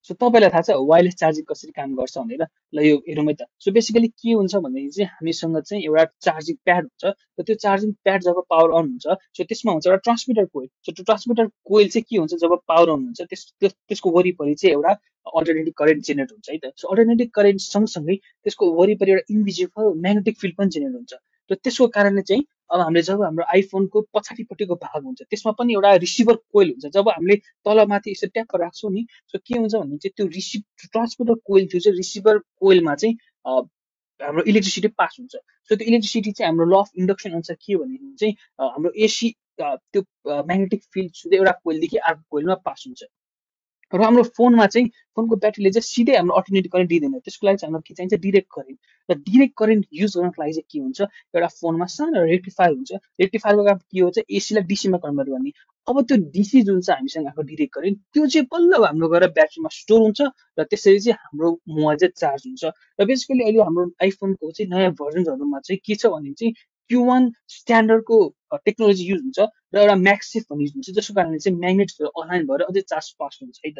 So तपाईँलाई थाहा छ वायरलेस चार्जिङ कसरी काम गर्छ भनेर? ल यो हेरौँ है त। सो बेसिकली के हुन्छ भनेदेखि चाहिँ हामीसँग चाहिँ एउटा चार्जिङ प्याड हुन्छ र त्यो चार्जिङ प्याड जब पावर अन हुन्छ सो त्यसमा हुन्छ एउटा ट्रान्समिटर कोइल। सो त्यो ट्रान्समिटर कोइल चाहिँ के हुन्छ जब पावर अन हुन्छ त्यसको वरिपरि चाहिँ एउटा अल्टरनेटिभ करेन्ट जेनेरेट हुन्छ है त। सो अल्टरनेटिभ करेन्ट सँगसँगै त्यसको वरिपरि एउटा इन्भिजिबल म्याग्नेटिक फिल्ड पनि जेनेरेट हुन्छ र त्यसको कारणले चाहिँ अब हामीले जब हाम्रो आइफोनको पछाडिपट्टिको भाग हुन्छ त्यसमा पनि एउटा रिसिभर कोइल हुन्छ। जब हामीले तलमाथि यसो ट्याप्प राख्छौँ नि सो के हुन्छ भने चाहिँ त्यो ट्रान्समिटर कोइल थियो चाहिँ रिसिभर कोइलमा चाहिँ हाम्रो इलेक्ट्रिसिटी पास हुन्छ। सो त्यो इलेक्ट्रिसिटी चाहिँ हाम्रो ल अफ इन्डक्सन अनुसार के हो भनेदेखि चाहिँ हाम्रो एसी त्यो म्याग्नेटिक फिल्ड थ्रु एउटा कोइलदेखि अर्को कोइलमा पास हुन्छ। र हाम्रो फोनमा चाहिँ फोनको ब्याट्रीले चाहिँ सिधै हाम्रो अल्टरनेटिभ करेन्ट दिँदैन, त्यसको लागि चाहिँ हाम्रो के चाहिन्छ डिरेक्ट करेन्ट। र डिरेक्ट करेन्ट युज गर्नको लागि चाहिँ के हुन्छ एउटा फोनमा सानो रेक्टिफायर हुन्छ। रेक्टिफायरको काम के हो चाहिँ एसीलाई डीसीमा कन्भर्ट गर्ने। अब त्यो डीसी जुन छ हामीसँग आएको डिरेक्ट करेन्ट त्यो चाहिँ बल्ल हाम्रो गएर ब्याट्रीमा स्टोर हुन्छ र त्यसरी चाहिँ हाम्रो मोबाइल चाहिँ चार्ज हुन्छ। र बेसिकली अहिले हाम्रो आइफोनको चाहिँ नयाँ भर्जन्सहरूमा चाहिँ के छ भने चाहिँ Q1 स्ट्यान्डर्डको टेक्नोलोजी युज हुन्छ र एउटा म्याक्सेफ भन्ने युज हुन्छ जसको कारणले चाहिँ म्याग्नेटहरू अनलाइन भएर अझै चार्ज फास्ट हुन्छ है त।